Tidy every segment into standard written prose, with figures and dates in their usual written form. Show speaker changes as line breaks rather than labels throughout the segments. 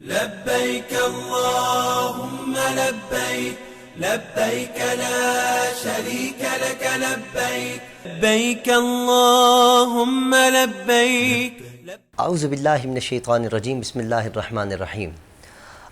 لبيك اللهم لبيك لبيك لا شريك لك لبيك لبيك اللهم لبيك.
اعوذ باللہ من الشیطان الرجیم. بسم اللہ الرحمن الرحیم.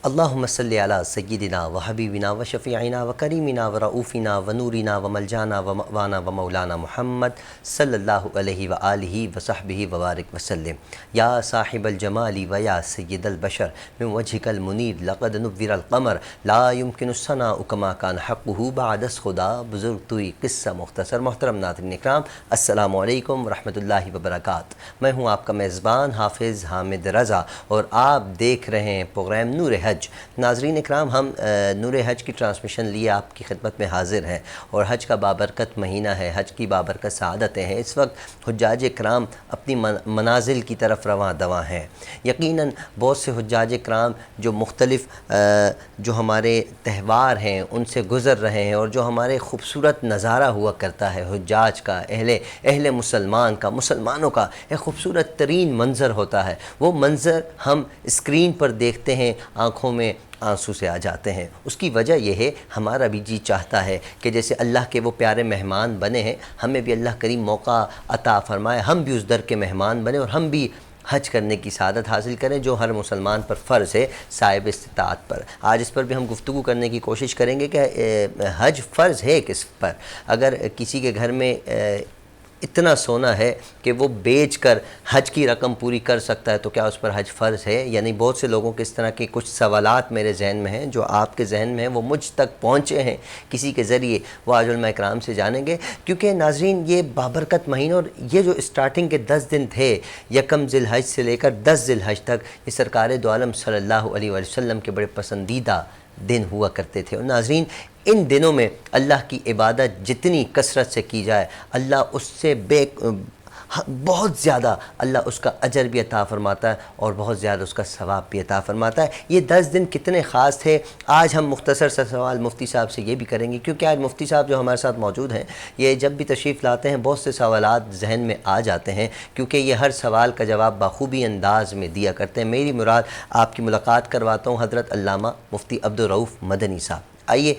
اللہم صلی علی سیدنا و حبیبنا و شفیعنا و کریمنا و رؤوفنا و نورنا و ملجانا و مأوانا و مولانا محمد صلی اللہ علیہ وآلہ و صحبہ وبارک وسلم. یا صاحب الجمال و یا سید البشر من وجهک المنیر لقد نور القمر لا يمکن الثناء کما کان حقہ بعد از خدا. بزرگ توئی قصہ مختصر. محترم ناظرین اکرام، السلام علیکم ورحمۃ اللہ وبرکاتہ. میں ہوں آپ کا میزبان حافظ حامد رضا اور آپ دیکھ رہے ہیں پروگرام نور حج. ناظرین اکرام، ہم نور حج کی ٹرانسمیشن لیے آپ کی خدمت میں حاضر ہیں اور حج کا بابرکت مہینہ ہے، حج کی بابرکت سعادتیں ہیں. اس وقت حجاج کرام اپنی منازل کی طرف رواں دواں ہیں. یقیناً بہت سے حجاج کرام جو مختلف جو ہمارے تہوار ہیں ان سے گزر رہے ہیں، اور جو ہمارے خوبصورت نظارہ ہوا کرتا ہے حجاج کا، اہل مسلمان کا، مسلمانوں کا ایک خوبصورت ترین منظر ہوتا ہے. وہ منظر ہم اسکرین پر دیکھتے ہیں، آنکھوں میں آنسو سے آ جاتے ہیں. اس کی وجہ یہ ہے، ہمارا بھی جی چاہتا ہے کہ جیسے اللہ کے وہ پیارے مہمان بنے ہیں، ہمیں بھی اللہ کریم موقع عطا فرمائے، ہم بھی اس در کے مہمان بنے اور ہم بھی حج کرنے کی سعادت حاصل کریں جو ہر مسلمان پر فرض ہے صاحب استطاعت پر. آج اس پر بھی ہم گفتگو کرنے کی کوشش کریں گے کہ حج فرض ہے کس پر. اگر کسی کے گھر میں اتنا سونا ہے کہ وہ بیچ کر حج کی رقم پوری کر سکتا ہے تو کیا اس پر حج فرض ہے؟ یعنی بہت سے لوگوں کے اس طرح کے کچھ سوالات میرے ذہن میں ہیں جو آپ کے ذہن میں ہیں، وہ مجھ تک پہنچے ہیں کسی کے ذریعے، وہ آج علماء اکرام سے جانیں گے. کیونکہ ناظرین، یہ بابرکت مہینہ اور یہ جو اسٹارٹنگ کے 10 دن تھے، یکم ذی الحج سے لے کر 10 ذی الحج تک، یہ سرکار دو عالم صلی اللہ علیہ وسلم کے بڑے پسندیدہ دن ہوا کرتے تھے. اور ناظرین، ان دنوں میں اللہ کی عبادت جتنی کثرت سے کی جائے، اللہ اس سے بہت زیادہ اللہ اس کا اجر بھی عطا فرماتا ہے اور بہت زیادہ اس کا ثواب بھی عطا فرماتا ہے. یہ 10 دن کتنے خاص تھے، آج ہم مختصر سا سوال مفتی صاحب سے یہ بھی کریں گے، کیونکہ آج مفتی صاحب جو ہمارے ساتھ موجود ہیں، یہ جب بھی تشریف لاتے ہیں بہت سے سوالات ذہن میں آ جاتے ہیں، کیونکہ یہ ہر سوال کا جواب بخوبی انداز میں دیا کرتے ہیں. میری مراد آپ کی ملاقات کرواتا ہوں حضرت علامہ مفتی عبدالرؤف مدنی صاحب. آئیے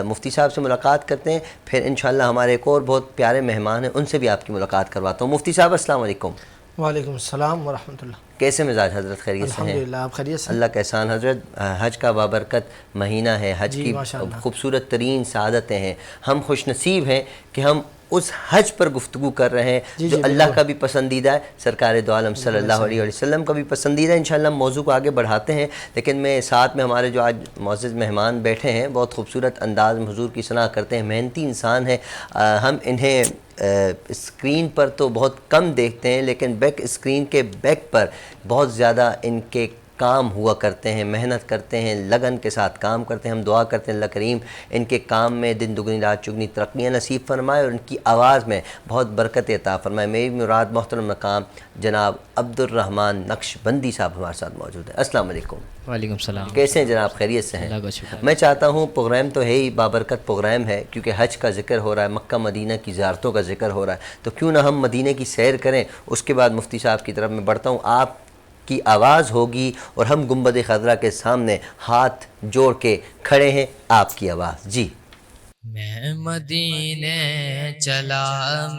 مفتی صاحب سے ملاقات کرتے ہیں، پھر انشاءاللہ ہمارے ایک اور بہت پیارے مہمان ہیں، ان سے بھی آپ کی ملاقات کرواتا ہوں. مفتی صاحب السلام علیکم.
وعلیکم السلام ورحمۃ اللہ.
کیسے مزاج حضرت؟ خیریت سے ہیں؟
الحمدللہ، آپ خیریت سے؟
اللہ کا احسان. حضرت، حج کا بابرکت مہینہ ہے، حج کی خوبصورت ترین سعادتیں ہیں. ہم خوش نصیب ہیں کہ ہم اس حج پر گفتگو کر رہے ہیں جو اللہ کا بھی پسندیدہ ہے، سرکار دو عالم صلی اللہ علیہ وسلم کا بھی پسندیدہ ہے. انشاءاللہ ہم موضوع کو آگے بڑھاتے ہیں، لیکن میں ساتھ میں ہمارے جو آج معزز مہمان بیٹھے ہیں بہت خوبصورت انداز میں حضور کی ثنا کرتے ہیں، محنتی انسان ہیں. ہم انہیں اسکرین پر تو بہت کم دیکھتے ہیں، لیکن بیک اسکرین کے بیک پر بہت زیادہ ان کے کام ہوا کرتے ہیں، محنت کرتے ہیں، لگن کے ساتھ کام کرتے ہیں. ہم دعا کرتے ہیں اللہ کریم ان کے کام میں دن دگنی رات چگنی ترقیاں نصیب فرمائے اور ان کی آواز میں بہت برکت عطا فرمائے. میری مراد محترم مقام جناب عبدالرحمن نقشبندی صاحب ہمارے ساتھ موجود ہیں. السلام علیکم.
وعلیکم السلام.
کیسے ہیں جناب؟ خیریت سے ہیں؟ میں چاہتا ہوں، پروگرام تو ہے ہی بابرکت پروگرام ہے، کیونکہ حج کا ذکر ہو رہا ہے، مکہ مدینہ کی زیارتوں کا ذکر ہو رہا ہے، تو کیوں نہ ہم مدینہ کی سیر کریں. اس کے بعد مفتی صاحب کی طرف میں بڑھتا ہوں. آپ کی آواز ہوگی اور ہم گنبد خضرا کے سامنے ہاتھ جوڑ کے کھڑے ہیں. آپ کی آواز. جی.
میں مدینے چلا،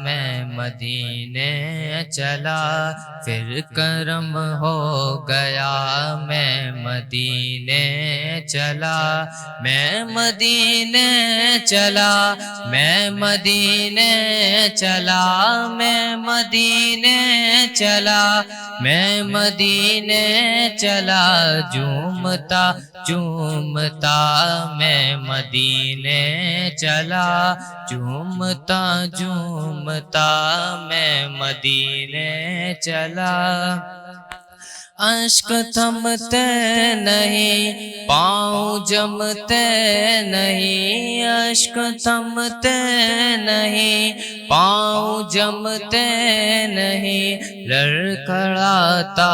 میں مدینے چلا، پھر کرم ہو گیا. میں مدینے چلا، میں مدینے چلا، میں مدینے چلا، میں مدینے چلا، میں مدینے چلا. جھومتا جھومتا میں مدینے چلا، جھومتا جھومتا میں مدینے چلا. اشک تھمتے نہیں، پاؤں جمتے نہیں، اشک تھمتے نہیں، پاؤں جمتے نہیں. لڑکھڑاتا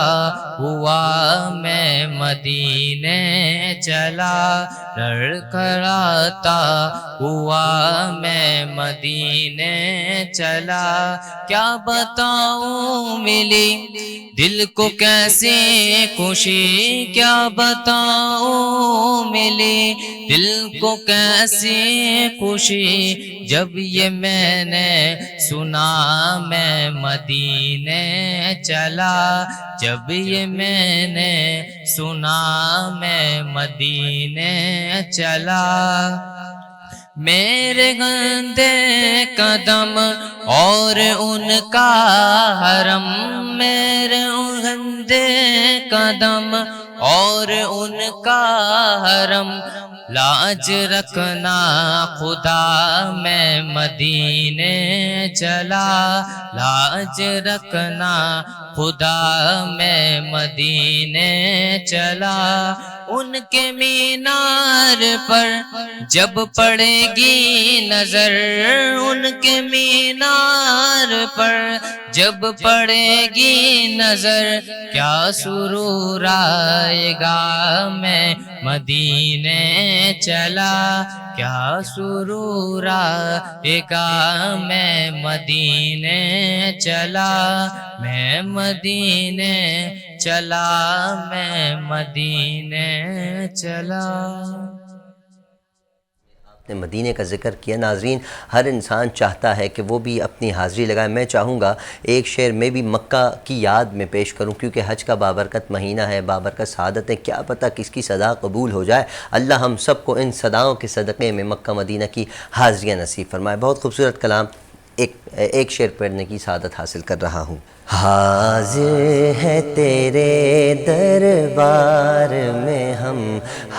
ہوا میں مدینے چلا، لڑکھڑاتا ہوا میں مدینے چلا۔ کیا بتاؤں ملی دل کو کیسی خوشی، کیا بتاؤں ملی دل کو کیسی خوشی، جب یہ میں نے سنا میں مدینے چلا، جب یہ میں نے سنا میں مدینے چلا۔ میرے گندے قدم اور ان کا حرم، میرے گندے قدم اور ان کا حرم، لاج رکھنا خدا میں مدینے چلا، لاج رکھنا خدا میں مدینے چلا۔ ان کے مینار پر جب پڑے گی نظر، ان کے مینار پر جب پڑے گی نظر، کیا سرور آئے گا میں مدینے چلا، کیا سرور آئے گا میں مدینے چلا، میں مدینے چلا، میں مدینے چلا۔
نے مدینے کا ذکر کیا۔ ناظرین، ہر انسان چاہتا ہے کہ وہ بھی اپنی حاضری لگائے۔ میں چاہوں گا ایک شعر میں بھی مکہ کی یاد میں پیش کروں، کیونکہ حج کا بابرکت مہینہ ہے، بابرکت سعادت ہے، کیا پتہ کس کی صدا قبول ہو جائے۔ اللہ ہم سب کو ان صداؤں کے صدقے میں مکہ مدینہ کی حاضریاں نصیب فرمائے۔ بہت خوبصورت کلام، ایک شعر پڑھنے کی سعادت حاصل کر رہا ہوں۔ حاضر ہے تیرے دربار میں ہم،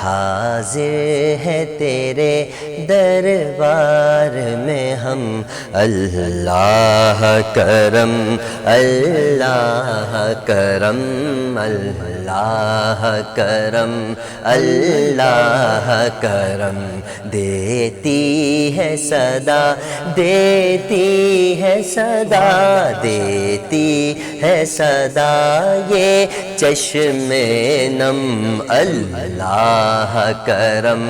حاضر ہے تیرے دربار میں ہم، اللہ کرم، اللہ کرم، اللہ کرم، اللہ کرم، دیتی ہے صدا، دیتی ہے صدا، دیتی ہے صدا یہ چشم نم، اللہ کرم،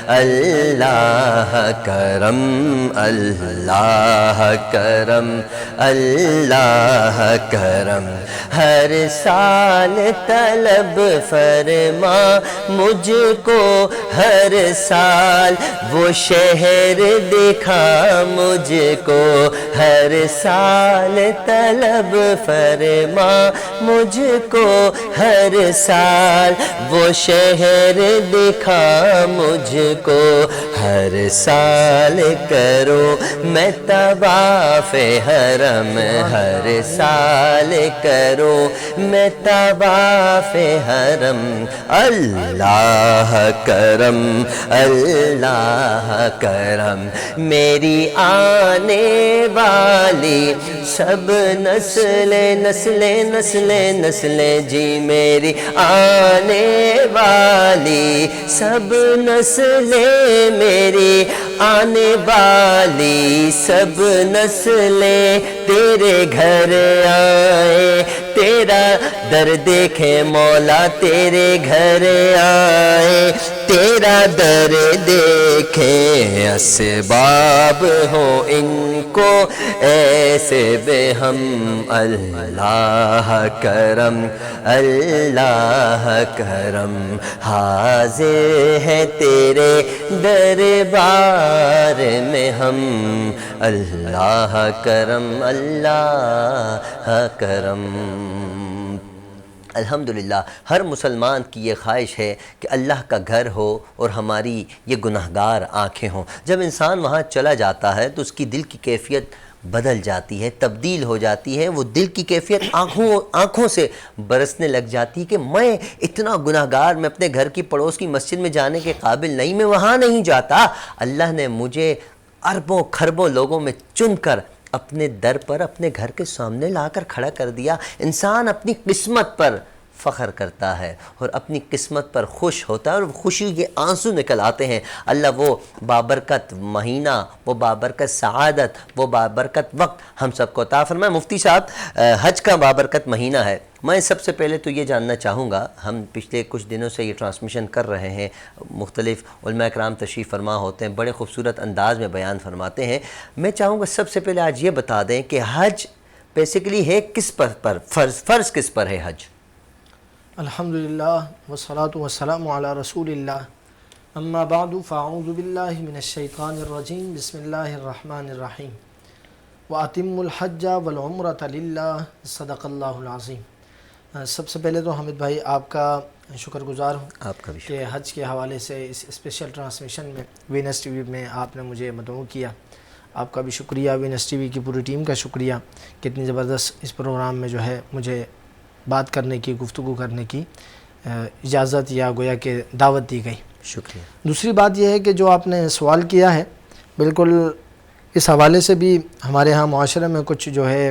اللہ کرم، اللہ کرم، اللہ کرم۔ ہر سال طلب فرما مجھ کو، ہر سال وہ شہر دکھا مجھ کو، ہر سال طلب فرما مجھ کو، ہر سال وہ شہر دکھا مجھ کو، ہر سال کرو میں طواف حرم، ہر سال کرو میں طواف حرم، اللہ کرم، اللہ کرم۔ میری آنے والی سب نسلیں نسلیں نسلیں نسلیں جی، میری آنے والی سب نسلیں، میری آنے والی سب نسلیں تیرے گھر آئے، تیرا در دیکھے مولا تیرے گھر آئے، تیرا در دیکھیں، اسباب ہو ان کو ایسے بے ہم، اللہ کرم، اللہ کرم، حاضر ہے تیرے دربار میں ہم، اللہ کرم، اللہ کرم۔ الحمدللہ ہر مسلمان کی یہ خواہش ہے کہ اللہ کا گھر ہو اور ہماری یہ گناہگار آنکھیں ہوں۔ جب انسان وہاں چلا جاتا ہے تو اس کی دل کی کیفیت بدل جاتی ہے، تبدیل ہو جاتی ہے، وہ دل کی کیفیت آنکھوں سے برسنے لگ جاتی ہے کہ میں اتنا گناہگار، میں اپنے گھر کی پڑوس کی مسجد میں جانے کے قابل نہیں، میں وہاں نہیں جاتا، اللہ نے مجھے اربوں کھربوں لوگوں میں چن کر اپنے در پر، اپنے گھر کے سامنے لا کر کھڑا کر دیا۔ انسان اپنی قسمت پر فخر کرتا ہے اور اپنی قسمت پر خوش ہوتا ہے اور خوشی کے آنسو نکل آتے ہیں۔ اللہ وہ بابرکت مہینہ، وہ بابرکت سعادت، وہ بابرکت وقت ہم سب کو عطا فرمائے۔ مفتی صاحب، حج کا بابرکت مہینہ ہے، میں سب سے پہلے تو یہ جاننا چاہوں گا، ہم پچھلے کچھ دنوں سے یہ ٹرانسمیشن کر رہے ہیں، مختلف علماء کرام تشریف فرما ہوتے ہیں، بڑے خوبصورت انداز میں بیان فرماتے ہیں۔ میں چاہوں گا سب سے پہلے آج یہ بتا دیں کہ حج بیسیکلی ہے کس پر فرض کس پر ہے حج؟
الحمدللہ والصلاة والسلام علی رسول اللہ، اما بعد فاعوذ باللہ من الشیطان الرجیم، بسم اللہ الرحمن الرحیم، وَأَتِمُّ الْحَجَّ وَالْعُمْرَةَ لِلَّهِ صدق اللہ العظیم۔ سب سے پہلے تو حامد بھائی آپ کا شکر گزار ہوں
آپ کا بھی
کہ حج کے حوالے سے اس اسپیشل ٹرانسمیشن میں وینس ٹی وی میں آپ نے مجھے مدعو کیا، آپ کا بھی شکریہ، وینس ٹی وی کی پوری ٹیم کا شکریہ کہ اتنی زبردست اس پروگرام میں جو ہے مجھے بات کرنے کی، گفتگو کرنے کی اجازت یا گویا کہ دعوت دی گئی۔
شکریہ۔
دوسری بات یہ ہے کہ جو آپ نے سوال کیا ہے، بالکل اس حوالے سے بھی ہمارے ہاں معاشرے میں کچھ جو ہے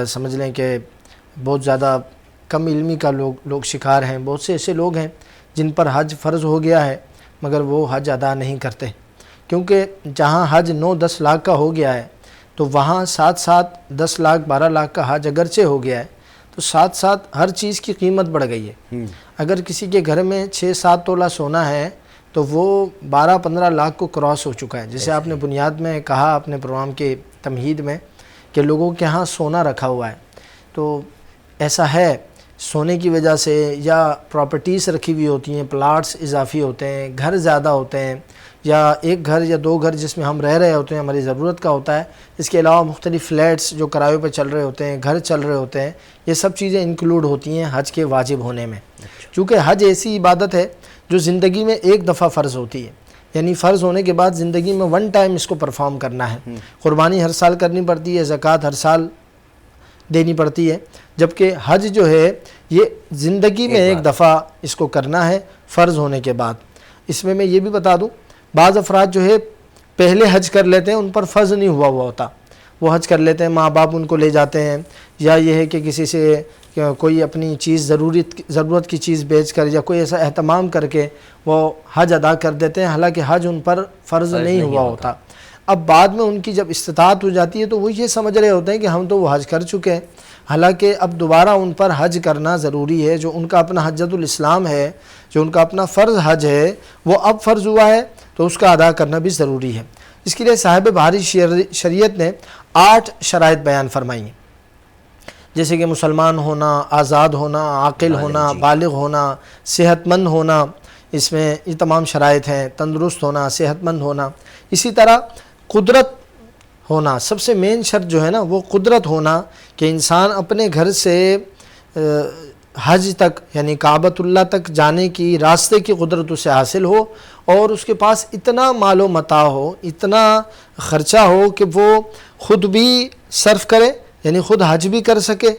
سمجھ لیں کہ بہت زیادہ کم علمی کا لوگ شکار ہیں۔ بہت سے ایسے لوگ ہیں جن پر حج فرض ہو گیا ہے مگر وہ حج ادا نہیں کرتے، کیونکہ جہاں حج 9-10 لاکھ کا ہو گیا ہے تو وہاں ساتھ ساتھ 10 لاکھ 12 لاکھ کا حج اگرچہ ہو گیا ہے تو ساتھ ساتھ ہر چیز کی قیمت بڑھ گئی ہے۔ اگر کسی کے گھر میں 6-7 تولہ سونا ہے تو وہ 12-15 لاکھ کو کراس ہو چکا ہے۔ جیسے آپ نے بنیاد میں کہا اپنے پروگرام کے تمہید میں کہ لوگوں کے ہاں سونا رکھا ہوا ہے، تو ایسا ہے سونے کی وجہ سے یا پراپرٹیز رکھی ہوئی ہوتی ہیں، پلاٹس اضافی ہوتے ہیں، گھر زیادہ ہوتے ہیں، یا ایک گھر یا 2 گھر جس میں ہم رہ رہے ہوتے ہیں ہماری ضرورت کا ہوتا ہے، اس کے علاوہ مختلف فلیٹس جو کرایوں پہ چل رہے ہوتے ہیں، گھر چل رہے ہوتے ہیں، یہ سب چیزیں انکلوڈ ہوتی ہیں حج کے واجب ہونے میں۔ چونکہ حج ایسی عبادت ہے جو زندگی میں ایک دفعہ فرض ہوتی ہے، یعنی فرض ہونے کے بعد زندگی میں 1 ٹائم اس کو پرفارم کرنا ہے۔ قربانی ہر سال کرنی پڑتی ہے، زکوٰۃ ہر سال دینی پڑتی ہے، جبکہ حج جو ہے یہ زندگی میں ایک دفعہ اس کو کرنا ہے فرض ہونے کے بعد۔ اس میں یہ بھی بتا دوں، بعض افراد جو ہے پہلے حج کر لیتے ہیں، ان پر فرض نہیں ہوا ہوتا، وہ حج کر لیتے ہیں، ماں باپ ان کو لے جاتے ہیں، یا یہ ہے کہ کسی سے کوئی اپنی چیز ضرورت کی چیز بیچ کر یا کوئی ایسا اہتمام کر کے وہ حج ادا کر دیتے ہیں، حالانکہ حج ان پر فرض نہیں ہوا ہوتا۔ اب بعد میں ان کی جب استطاعت ہو جاتی ہے تو وہ یہ سمجھ رہے ہوتے ہیں کہ ہم تو وہ حج کر چکے ہیں، حالانکہ اب دوبارہ ان پر حج کرنا ضروری ہے۔ جو ان کا اپنا حجۃ الاسلام ہے، جو ان کا اپنا فرض حج ہے، وہ اب فرض ہوا ہے تو اس کا ادا کرنا بھی ضروری ہے۔ اس کے لیے صاحب بہاری شریعت نے 8 شرائط بیان فرمائی ہیں، جیسے کہ مسلمان ہونا، آزاد ہونا، عاقل ہونا، بالغ ہونا، صحت مند ہونا، اس میں یہ تمام شرائط ہیں، تندرست ہونا، صحت مند ہونا۔ اسی طرح قدرت ہونا، سب سے مین شرط جو ہے نا وہ قدرت ہونا، کہ انسان اپنے گھر سے حج تک یعنی کعبۃ اللہ تک جانے کی راستے کی قدرت اسے حاصل ہو، اور اس کے پاس اتنا مال و متاع ہو، اتنا خرچہ ہو کہ وہ خود بھی صرف کرے، یعنی خود حج بھی کر سکے۔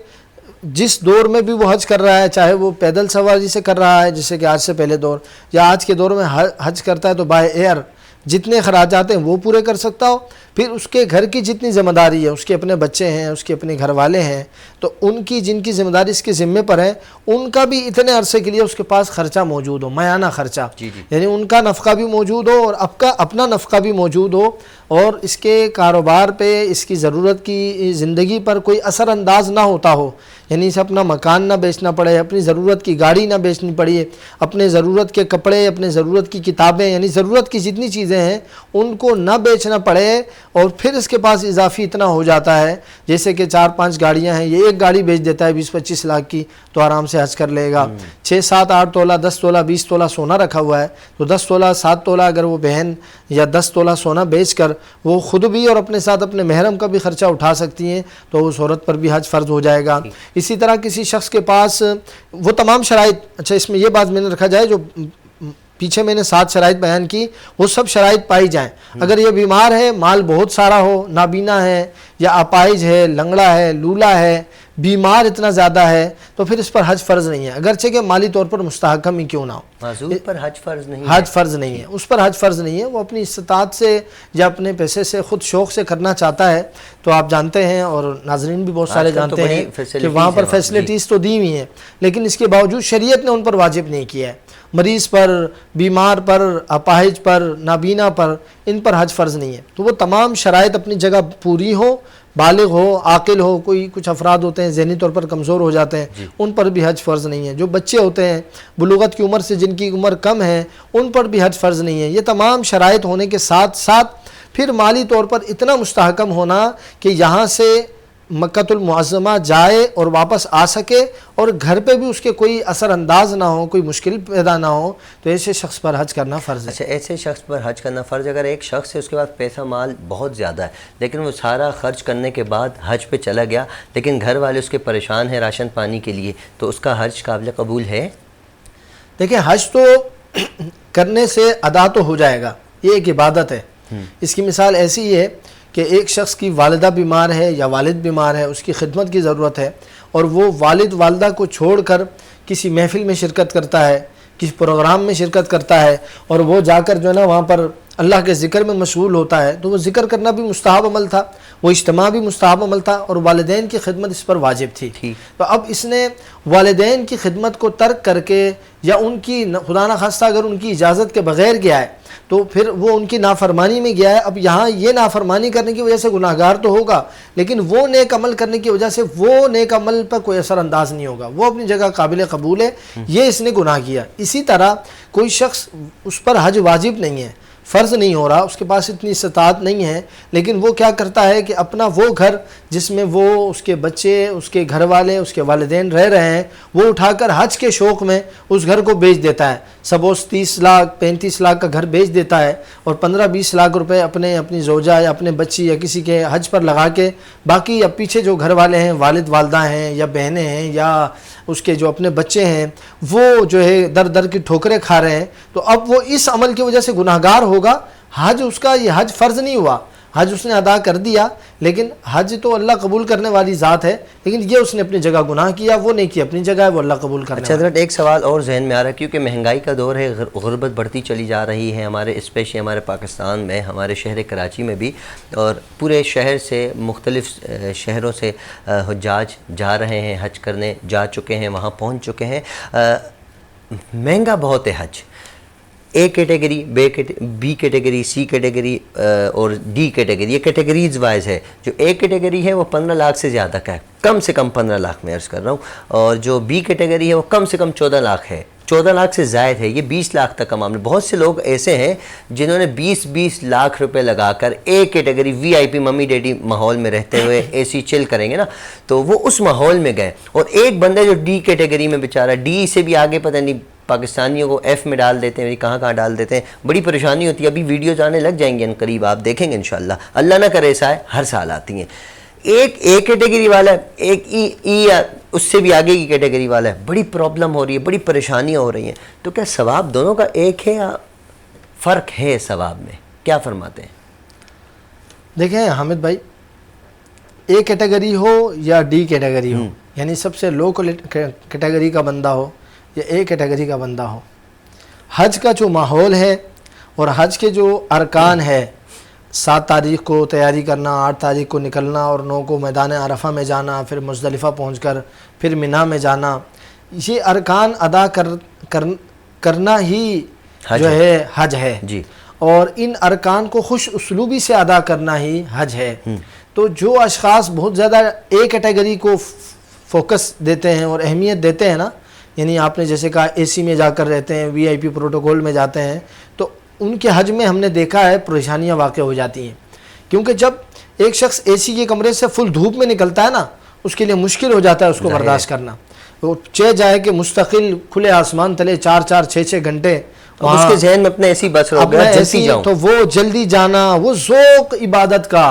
جس دور میں بھی وہ حج کر رہا ہے، چاہے وہ پیدل سواری سے کر رہا ہے جیسے کہ آج سے پہلے دور، یا آج کے دور میں حج کرتا ہے تو بائی ایئر جتنے اخراجات ہیں وہ پورے کر سکتا ہو، پھر اس کے گھر کی جتنی ذمہ داری ہے، اس کے اپنے بچے ہیں، اس کے اپنے گھر والے ہیں، تو ان کی جن کی ذمہ داری اس کے ذمے پر ہے، ان کا بھی اتنے عرصے کے لیے اس کے پاس خرچہ موجود ہو، ماہانہ خرچہ، یعنی ان کا نفقہ بھی موجود ہو اور اپنا نفقہ بھی موجود ہو، اور اس کے کاروبار پہ، اس کی ضرورت کی زندگی پر کوئی اثر انداز نہ ہوتا ہو، یعنی اسے اپنا مکان نہ بیچنا پڑے، اپنی ضرورت کی گاڑی نہ بیچنی پڑے، اپنے ضرورت کے کپڑے، اپنے ضرورت کی کتابیں، یعنی ضرورت کی جتنی چیزیں ہیں ان کو نہ بیچنا پڑے، اور پھر اس کے پاس اضافی اتنا ہو جاتا ہے، جیسے کہ 4-5 گاڑیاں ہیں، یہ ایک گاڑی بیچ دیتا ہے 20-25 لاکھ کی تو آرام سے حج کر لے گا۔ 6-7-8 تولہ، 10 تولہ، 20 تولہ سونا رکھا ہوا ہے تو 10 تولہ 7 تولہ اگر وہ بہن یا 10 تولہ سونا بیچ کر وہ خود بھی اور اپنے ساتھ اپنے محرم کا بھی خرچہ اٹھا سکتی ہیں تو اس عورت پر بھی حج فرض ہو جائے گا۔ اسی طرح کسی شخص کے پاس وہ تمام شرائط، اچھا اس میں یہ بات میں نے رکھا جائے، جو پیچھے میں نے 7 شرائط بیان کی وہ سب شرائط پائی جائیں۔ اگر یہ بیمار ہے، مال بہت سارا ہو، نابینا ہے یا اپائج ہے، لنگڑا ہے، لولا ہے، بیمار اتنا زیادہ ہے تو پھر اس پر حج فرض نہیں ہے، اگرچہ کہ مالی طور پر مستحکم ہی کیوں نہ ہو،
معذور پر حج فرض نہیں ہے،
حج فرض نہیں ہے، اس پر حج فرض نہیں ہے، وہ اپنی استطاعت سے یا اپنے پیسے سے خود شوق سے کرنا چاہتا ہے تو آپ جانتے ہیں اور ناظرین بھی بہت سارے جانتے ہیں کہ وہاں پر فیسلٹیز تو دی ہوئی ہیں، لیکن اس کے باوجود شریعت نے ان پر واجب نہیں کیا ہے۔ مریض پر، بیمار پر، اپاہج پر، نابینا پر، ان پر حج فرض نہیں ہے، تو وہ تمام شرائط اپنی جگہ پوری ہو، بالغ ہو، عاقل ہو، کوئی کچھ افراد ہوتے ہیں ذہنی طور پر کمزور ہو جاتے ہیں ان پر بھی حج فرض نہیں ہے، جو بچے ہوتے ہیں بلوغت کی عمر سے جن کی عمر کم ہے ان پر بھی حج فرض نہیں ہے۔ یہ تمام شرائط ہونے کے ساتھ ساتھ پھر مالی طور پر اتنا مستحکم ہونا کہ یہاں سے مکہ المعظمہ جائے اور واپس آ سکے اور گھر پہ بھی اس کے کوئی اثر انداز نہ ہو، کوئی مشکل پیدا نہ ہو، تو ایسے شخص پر حج کرنا فرض ہے۔
اچھا، ایسے شخص پر حج کرنا فرض ہے۔ اگر ایک شخص ہے اس کے پاس پیسہ مال بہت زیادہ ہے لیکن وہ سارا خرچ کرنے کے بعد حج پہ چلا گیا لیکن گھر والے اس کے پریشان ہیں راشن پانی کے لیے، تو اس کا حج قابل قبول ہے؟
دیکھیں، حج تو کرنے سے ادا تو ہو جائے گا، یہ ایک عبادت ہے۔ اس کی مثال ایسی ہے کہ ایک شخص کی والدہ بیمار ہے یا والد بیمار ہے، اس کی خدمت کی ضرورت ہے اور وہ والد والدہ کو چھوڑ کر کسی محفل میں شرکت کرتا ہے، کسی پروگرام میں شرکت کرتا ہے اور وہ جا کر جو ہے نا وہاں پر اللہ کے ذکر میں مشغول ہوتا ہے، تو وہ ذکر کرنا بھی مستحب عمل تھا، وہ اجتماع بھی مستحب عمل تھا اور والدین کی خدمت اس پر واجب تھی۔ تو اب اس نے والدین کی خدمت کو ترک کر کے یا ان کی خدا نخواستہ اگر ان کی اجازت کے بغیر گیا ہے تو پھر وہ ان کی نافرمانی میں گیا ہے۔ اب یہاں یہ نافرمانی کرنے کی وجہ سے گناہگار تو ہوگا لیکن وہ نیک عمل کرنے کی وجہ سے وہ نیک عمل پر کوئی اثر انداز نہیں ہوگا، وہ اپنی جگہ قابل قبول ہے، یہ اس نے گناہ کیا۔ اسی طرح کوئی شخص اس پر حج واجب نہیں ہے، فرض نہیں ہو رہا، اس کے پاس اتنی استطاعت نہیں ہے، لیکن وہ کیا کرتا ہے کہ اپنا وہ گھر جس میں وہ، اس کے بچے، اس کے گھر والے، اس کے والدین رہ رہے ہیں، وہ اٹھا کر حج کے شوق میں اس گھر کو بیچ دیتا ہے۔ سپوز 30 لاکھ 35 لاکھ کا گھر بیچ دیتا ہے اور 15-20 لاکھ روپے اپنی زوجہ یا اپنے بچی یا کسی کے حج پر لگا کے باقی اب پیچھے جو گھر والے ہیں، والد والدہ ہیں یا بہنیں ہیں یا اس کے جو اپنے بچے ہیں، وہ جو ہے در در کی ٹھوکریں کھا رہے ہیں، تو اب وہ اس عمل کی وجہ سے گناہگار ہوگا۔ حج اس کا، یہ حج فرض نہیں ہوا، حج اس نے ادا کر دیا، لیکن حج تو اللہ قبول کرنے والی ذات ہے، لیکن یہ اس نے اپنی جگہ گناہ کیا، وہ نہیں کیا اپنی جگہ ہے، وہ اللہ قبول کرنے والا ہے۔
اچھا حضرت، ایک سوال اور ذہن میں آ رہا ہے، کیونکہ مہنگائی کا دور ہے، غربت بڑھتی چلی جا رہی ہے ہمارے، اسپیشلی ہمارے پاکستان میں، ہمارے شہر کراچی میں بھی، اور پورے شہر سے مختلف شہروں سے حجاج جا رہے ہیں، حج کرنے جا چکے ہیں، وہاں پہنچ چکے ہیں۔ مہنگا بہت ہے حج، A category, B category, C category اور ڈی کیٹیگری، یہ کیٹیگریز وائز ہے۔ جو اے کیٹیگری ہے وہ 15 لاکھ سے زیادہ کا ہے، کم سے کم 15 لاکھ میں عرض کر رہا ہوں، اور جو بی کیٹیگری ہے وہ کم سے کم 14 لاکھ ہے، 14 لاکھ سے زائد ہے، یہ 20 لاکھ تک کا معاملہ۔ بہت سے لوگ ایسے ہیں جنہوں نے 20 لاکھ روپے لگا کر A category V I P mummy daddy ماحول میں رہتے ہوئے اے سی چل کریں گے نا، تو وہ اس ماحول میں گئے، اور ایک بندے جو ڈی کیٹیگری میں بیچارہ، ڈی سے بھی آگے پتہ نہیں پاکستانیوں کو ایف میں ڈال دیتے ہیں، کہاں ڈال دیتے ہیں، بڑی پریشانی ہوتی ہے۔ ابھی ویڈیوز آنے لگ جائیں گے ان قریب، آپ دیکھیں گے انشاءاللہ، اللہ نہ کرے ایسا ہے، ہر سال آتی ہیں۔ ایک اے کیٹیگری والا ہے، ایک ای یا اس سے بھی آگے کی کیٹیگری والا ہے، بڑی پرابلم ہو رہی ہے، بڑی پریشانیاں ہو رہی ہیں، تو کیا ثواب دونوں کا ایک ہے یا فرق ہے ثواب میں؟ کیا فرماتے ہیں؟
دیکھیں حامد بھائی، اے کیٹیگری ہو یا ڈی کیٹیگری ہو، یعنی سب سے لو کیٹیگری کا بندہ ہو یا اے کیٹیگری کا بندہ ہو، حج کا جو ماحول ہے اور حج کے جو ارکان ہے، 7 تاریخ کو تیاری کرنا، 8 تاریخ کو نکلنا اور 9 کو میدان عرفہ میں جانا، پھر مزدلفہ پہنچ کر پھر مینا میں جانا، یہ ارکان ادا کرنا ہی جو ہے حج ہے
جی،
اور ان ارکان کو خوش اسلوبی سے ادا کرنا ہی حج ہے۔ تو جو اشخاص بہت زیادہ اے کیٹیگری کو فوکس دیتے ہیں اور اہمیت دیتے ہیں نا، یعنی آپ نے جیسے کہا اے سی میں جا کر رہتے ہیں، وی آئی پی پروٹوکول میں جاتے ہیں، تو ان کے حج میں ہم نے دیکھا ہے پریشانیاں واقع ہو جاتی ہیں، کیونکہ جب ایک شخص اے سی کے کمرے سے فل دھوپ میں نکلتا ہے نا، اس کے لیے مشکل ہو جاتا ہے اس کو برداشت کرنا۔ وہ چہ جائے کہ مستقل کھلے آسمان تلے 4-4 6-6 گھنٹے
اس کے ذہن میں اپنے ایسی بس ہو گیا جلدی جاؤں،
تو وہ جلدی جانا، وہ ذوق عبادت کا،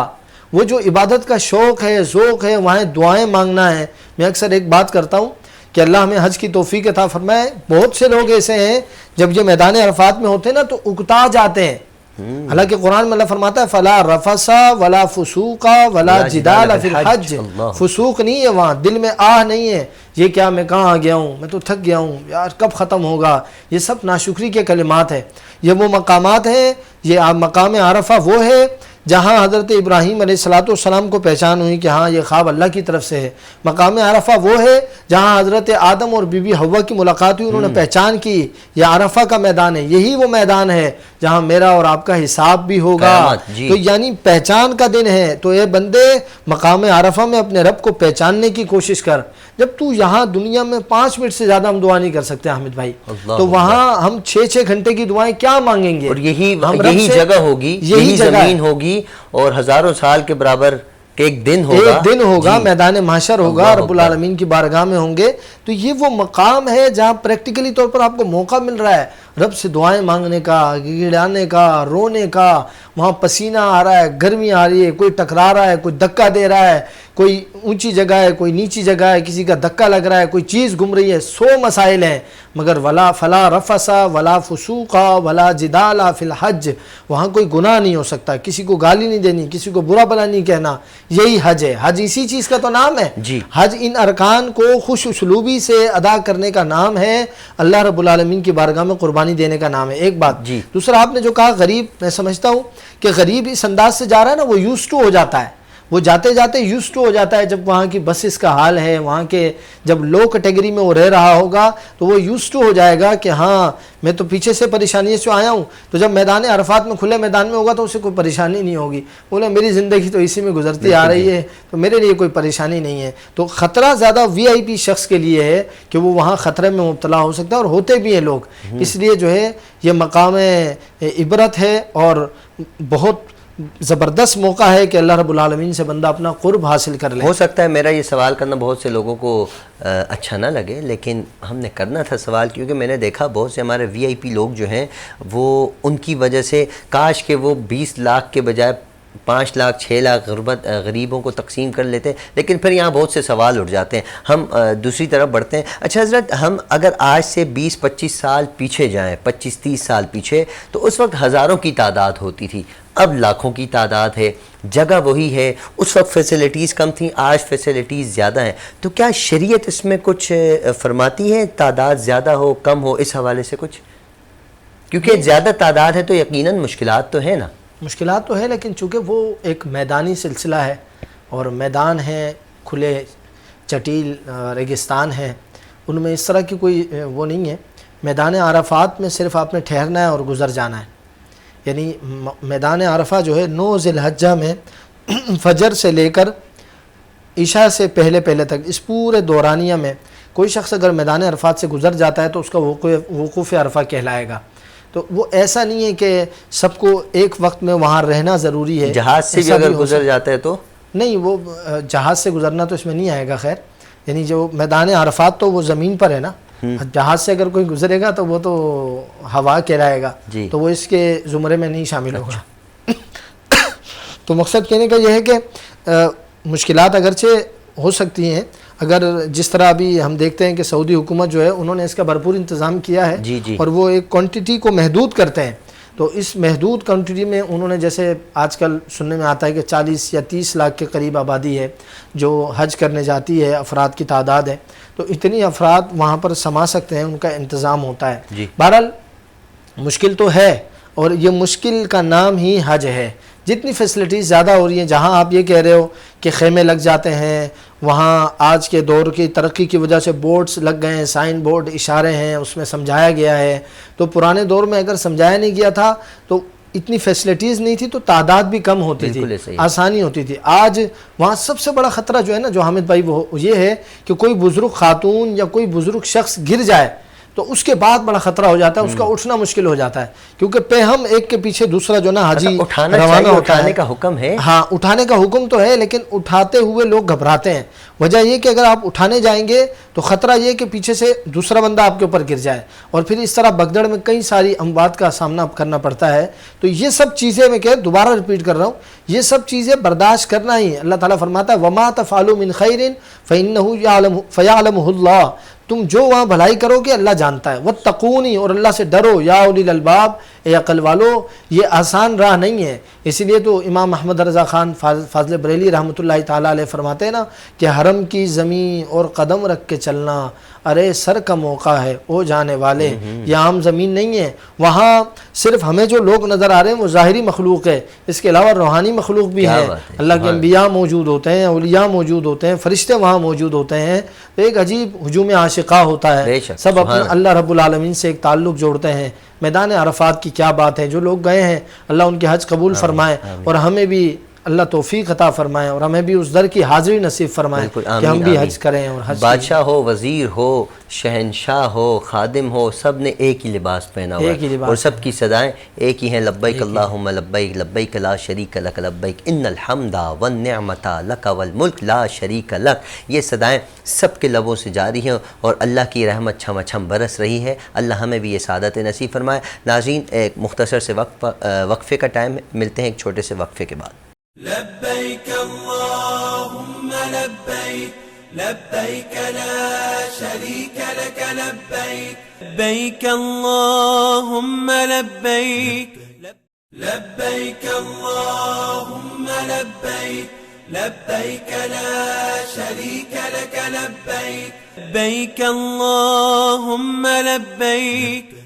وہ جو عبادت کا شوق ہے، ذوق ہے، وہاں دعائیں مانگنا ہے۔ میں اکثر ایک بات کرتا ہوں کہ اللہ ہمیں حج کی توفیق عطا فرمائے۔ بہت سے لوگ ایسے ہیں جب یہ میدان عرفات میں ہوتے ہیں نا تو اکتا جاتے ہیں، حالانکہ قرآن میں اللہ فرماتا ہے فلا رفث ولا فسوق ولا جدال فی الحج، فسوق نہیں ہے وہاں، دل میں آہ نہیں ہے یہ کیا میں کہاں آ گیا ہوں، میں تو تھک گیا ہوں یار کب ختم ہوگا، یہ سب ناشکری کے کلمات ہیں۔ یہ وہ مقامات ہیں، یہ مقام عرفہ وہ ہے جہاں حضرت ابراہیم علیہ السلام کو پہچان ہوئی کہ ہاں یہ خواب اللہ کی طرف سے ہے۔ مقام عرفہ وہ ہے جہاں حضرت آدم اور بی بی حوا کی ملاقات ہوئی، انہوں نے پہچان کی یہ عرفہ کا میدان ہے، یہی وہ میدان ہے جہاں میرا اور آپ کا حساب بھی ہوگا۔ تو یعنی پہچان کا دن ہے، تو اے بندے مقام عرفہ میں اپنے رب کو پہچاننے کی کوشش کر۔ جب تو یہاں دنیا میں 5 منٹ سے زیادہ ہم دعا نہیں کر سکتے حامد بھائی، تو وہاں ہم 6 گھنٹے کی دعائیں کیا مانگیں گے؟
اور یہی جگہ ہوگی، یہی زمین ہوگی، اور ہزاروں سال کے برابر ایک دن ہوگا، میدان محشر ہوگا، رب العالمین کی بارگاہ میں ہوں گے۔ تو یہ وہ مقام ہے جہاں پریکٹیکلی طور پر آپ کو موقع مل رہا ہے رب سے دعائیں مانگنے کا، گڑانے کا، رونے کا۔ وہاں پسینہ آ رہا ہے، گرمی آ رہی ہے، کوئی ٹکرا رہا ہے، کوئی دھکا دے رہا ہے، کوئی اونچی جگہ ہے، کوئی نیچی جگہ ہے، کسی کا دھکا لگ رہا ہے، کوئی چیز گم رہی ہے، 100 مسائل ہیں، مگر فلا رفث ولا فسوق ولا جدال فی الحج، وہاں کوئی گناہ نہیں ہو سکتا، کسی کو گالی نہیں دینی، کسی کو برا بھلا نہیں کہنا۔ یہی حج ہے، حج اسی چیز کا تو نام ہے جی۔
حج ان ارکان کو خوش اسلوبی سے ادا کرنے کا نام ہے، اللہ رب العالمین کی بارگاہ میں قربانی دینے کا نام ہے۔ ایک بات
جی۔
دوسرا آپ نے جو کہا غریب، میں سمجھتا ہوں کہ غریب اس انداز سے جا رہا ہے نا، وہ یوز ٹو ہو جاتا ہے، وہ جاتے جاتے یوز ٹو ہو جاتا ہے۔ جب وہاں کی بسز کا حال ہے، وہاں کے جب لو کیٹیگری میں وہ رہ رہا ہوگا تو وہ یوز ٹو ہو جائے گا کہ ہاں میں تو پیچھے سے پریشانی سے آیا ہوں، تو جب میدان عرفات میں کھلے میدان میں ہوگا تو اسے کوئی پریشانی نہیں ہوگی، بولے میری زندگی تو اسی میں گزرتی آ رہی ہے تو میرے لیے کوئی پریشانی نہیں ہے۔ تو خطرہ زیادہ وی آئی پی شخص کے لیے ہے کہ وہ وہاں خطرے میں مبتلا ہو سکتا ہے، اور ہوتے بھی ہیں لوگ۔ اس لیے جو ہے یہ مقام عبرت ہے اور بہت زبردست موقع ہے کہ اللہ رب العالمین سے بندہ اپنا قرب حاصل کر لے۔
ہو سکتا ہے میرا یہ سوال کرنا بہت سے لوگوں کو اچھا نہ لگے، لیکن ہم نے کرنا تھا سوال، کیونکہ میں نے دیکھا بہت سے ہمارے وی آئی پی لوگ جو ہیں وہ ان کی وجہ سے کاش کہ وہ 20 لاکھ کے بجائے 5 لاکھ 6 لاکھ غریبوں کو تقسیم کر لیتے ہیں، لیکن پھر یہاں بہت سے سوال اٹھ جاتے ہیں۔ ہم دوسری طرف بڑھتے ہیں۔ اچھا حضرت، ہم اگر آج سے 20-25 سال پیچھے جائیں، 25-30 سال پیچھے، تو اس وقت ہزاروں کی تعداد ہوتی تھی، اب لاکھوں کی تعداد ہے، جگہ وہی ہے، اس وقت فیسلٹیز کم تھیں، آج فیسلٹیز زیادہ ہیں، تو کیا شریعت اس میں کچھ فرماتی ہے تعداد زیادہ ہو کم ہو اس حوالے سے کچھ؟ کیونکہ زیادہ تعداد ہے تو یقیناً مشکلات تو ہے نا۔
مشکلات تو ہے، لیکن چونکہ وہ ایک میدانی سلسلہ ہے اور میدان ہے، کھلے چٹیل ریگستان ہے، ان میں اس طرح کی کوئی وہ نہیں ہے۔ میدان عرفات میں صرف آپ نے ٹھہرنا ہے اور گزر جانا ہے، یعنی میدان عرفہ جو ہے 9 ذی الحجہ میں فجر سے لے کر عشاء سے پہلے تک اس پورے دورانیہ میں کوئی شخص اگر میدان عرفات سے گزر جاتا ہے تو اس کا وقوف عرفہ کہلائے گا۔ تو وہ ایسا نہیں ہے کہ سب کو ایک وقت میں وہاں رہنا ضروری ہے۔
جہاز سے بھی اگر گزر جاتا ہے تو نہیں،
وہ جہاز سے گزرنا تو اس میں نہیں آئے گا، خیر یعنی جو میدان عرفات تو وہ زمین پر ہے نا، جہاز سے اگر کوئی گزرے گا تو وہ تو ہوا کہلائے گا، تو وہ اس کے زمرے میں نہیں شامل ہوگا۔ تو مقصد کہنے کا یہ ہے کہ مشکلات اگرچہ ہو سکتی ہیں، اگر جس طرح ابھی ہم دیکھتے ہیں کہ سعودی حکومت جو ہے انہوں نے اس کا بھرپور انتظام کیا ہے، اور وہ ایک کوانٹٹی کو محدود کرتے ہیں، تو اس محدود کوانٹٹی میں انہوں نے جیسے آج کل سننے میں آتا ہے کہ 40 یا 30 لاکھ کے قریب آبادی ہے جو حج کرنے جاتی ہے، افراد کی تعداد ہے، تو اتنی افراد وہاں پر سما سکتے ہیں، ان کا انتظام ہوتا ہے۔ بہرحال مشکل تو ہے، اور یہ مشکل کا نام ہی حج ہے۔ جتنی فیسلٹیز زیادہ ہو رہی ہیں، جہاں آپ یہ کہہ رہے ہو کہ خیمے لگ جاتے ہیں، وہاں آج کے دور کی ترقی کی وجہ سے بورڈز لگ گئے ہیں، سائن بورڈ اشارے ہیں، اس میں سمجھایا گیا ہے، تو پرانے دور میں اگر سمجھایا نہیں گیا تھا تو اتنی فیسلٹیز نہیں تھی، تو تعداد بھی کم ہوتی تھی، آسانی ہوتی تھی۔ آج وہاں سب سے بڑا خطرہ جو ہے نا جو حامد بھائی، وہ یہ ہے کہ کوئی بزرگ خاتون یا کوئی بزرگ شخص گر جائے تو اس کے بعد بڑا خطرہ ہو جاتا ہے، اس کا اٹھنا مشکل ہو جاتا ہے، کیونکہ پہم ایک کے پیچھے دوسرا جو نا حاجی روانہ ہوتا ہے۔
اٹھانے کا حکم ہے،
ہاں اٹھانے کا حکم تو ہے، لیکن اٹھاتے ہوئے لوگ گھبراتے ہیں۔ وجہ یہ کہ اگر آپ اٹھانے جائیں گے تو خطرہ یہ کہ پیچھے سے دوسرا بندہ آپ کے اوپر گر جائے، اور پھر اس طرح بگدڑ میں کئی ساری اموات کا سامنا کرنا پڑتا ہے۔ تو یہ سب چیزیں میں کہ دوبارہ ریپیٹ کر رہا ہوں، یہ سب چیزیں برداشت کرنا ہی ہے۔ اللہ تعالیٰ فرماتا ہے وَمَا تَفْعَلُوا مِنْ خَيْرٍ فَإِنَّهُ فَيَعْلَمُهُ اللَّهُ، تم جو وہاں بھلائی کرو گے اللہ جانتا ہے۔ وَاتَّقُونِ، اور اللہ سے ڈرو، یا اولی الالباب، اے عقل والو یہ آسان راہ نہیں ہے. اسی لیے تو امام احمد رضا خان فاضل بریلی رحمۃ اللہ تعالیٰ علیہ فرماتے ہیں نا کہ حرم کی زمین اور قدم رکھ کے چلنا ارے سر کا موقع ہے او جانے والے. یہ عام زمین نہیں ہے. وہاں صرف ہمیں جو لوگ نظر آ رہے ہیں وہ ظاہری مخلوق ہے, اس کے علاوہ روحانی مخلوق بھی ہے. اللہ کے انبیاء موجود ہوتے ہیں, اولیاء موجود ہوتے ہیں, فرشتے وہاں موجود ہوتے ہیں. تو ایک عجیب ہجوم عاشقہ ہوتا ہے, سب اپنے اللہ رب العالمین سے ایک تعلق جوڑتے ہیں. میدان عرفات کی کیا بات ہے, جو لوگ گئے ہیں اللہ ان کے حج قبول فرمائے اور ہمیں بھی اللہ توفیق عطا فرمائے اور ہمیں بھی اس در کی حاضری نصیب فرمائے کہ ہم بھی حج کریں. اور حج
بادشاہ ہو, وزیر ہو, شہنشاہ ہو, خادم ہو, سب نے ایک ہی لباس پہنا ہوا ہے اور سب کی صدائیں ایک ہی ہیں, لبیک اللہم لبیک لبیک لا شریک لک لبیک ان الحمد والنعمت لک والملک لا شریک لک. یہ صدائیں سب کے لبوں سے جاری ہیں اور اللہ کی رحمت چھم چھم برس رہی ہے. اللہ ہمیں بھی یہ سعادت نصیب فرمائے. ناظرین ایک مختصر سے وقفے کا ٹائم ہے, ملتے ہیں ایک چھوٹے سے وقفے کے بعد.
لبيك اللهم لبيك لبيك لا شريك لك لبيك لبيك اللهم لبيك لبيك اللهم لبيك لبيك لا شريك لك لبيك لبيك اللهم لبيك.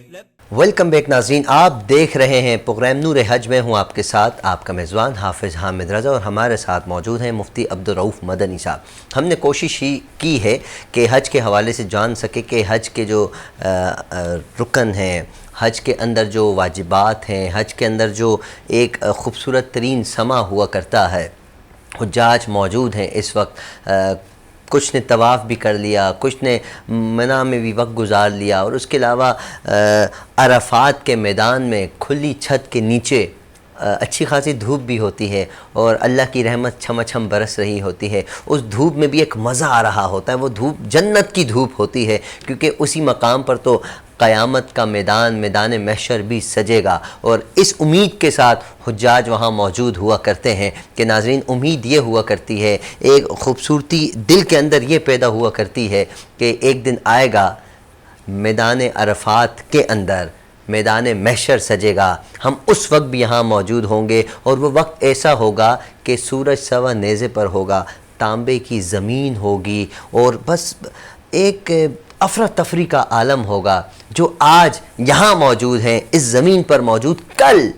ویلکم بیک ناظرین, آپ دیکھ رہے ہیں پروگرام نور حج. میں ہوں آپ کے ساتھ آپ کا میزبان حافظ حامد رضا اور ہمارے ساتھ موجود ہیں مفتی عبدالرؤف مدنی صاحب. ہم نے کوشش ہی کی ہے کہ حج کے حوالے سے جان سکے کہ حج کے جو رکن ہیں, حج کے اندر جو واجبات ہیں, حج کے اندر جو ایک خوبصورت ترین سما ہوا کرتا ہے. حجاج موجود ہیں اس وقت, کچھ نے طواف بھی کر لیا, کچھ نے منی میں بھی وقت گزار لیا اور اس کے علاوہ عرفات کے میدان میں کھلی چھت کے نیچے اچھی خاصی دھوپ بھی ہوتی ہے اور اللہ کی رحمت چھم چھم برس رہی ہوتی ہے. اس دھوپ میں بھی ایک مزہ آ رہا ہوتا ہے, وہ دھوپ جنت کی دھوپ ہوتی ہے کیونکہ اسی مقام پر تو قیامت کا میدان محشر بھی سجے گا. اور اس امید کے ساتھ حجاج وہاں موجود ہوا کرتے ہیں کہ ناظرین امید یہ ہوا کرتی ہے, ایک خوبصورتی دل کے اندر یہ پیدا ہوا کرتی ہے کہ ایک دن آئے گا میدان عرفات کے اندر میدان محشر سجے گا, ہم اس وقت بھی یہاں موجود ہوں گے اور وہ وقت ایسا ہوگا کہ سورج سوا نیزے پر ہوگا, تانبے کی زمین ہوگی اور بس ایک افراتفری کا عالم ہوگا. جو آج یہاں موجود ہیں اس زمین پر موجود, کل